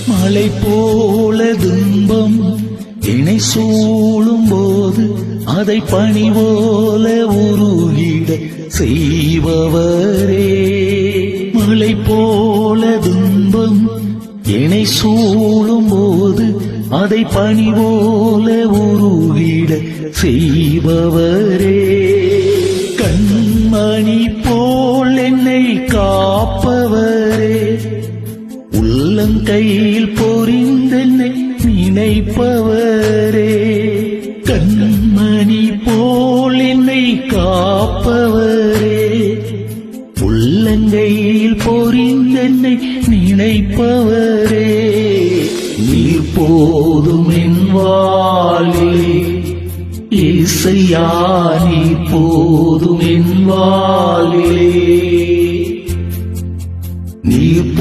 மலை போல துன்பம் என்னை சூழும் போது அதை பனி போல உருகிட செய்பவரே. மலை போல துன்பம் என்னை சூழும் போது அதை பனி போல உருகிட செய்பவரே. கண்மணி போல் என்னை காப்பவரே, உள்ளங்கையில் பொறிந்தென்னை நினைப்பவரே. கண்மணி போல் என்னை காப்பவரே, உள்ளங்கையில் பொறிந்தென்னை நினைப்பவரே. நீர் போதும் என் வாழ்விலே இசையா, நீர் போதும் என் வாழ்விலே. நீர்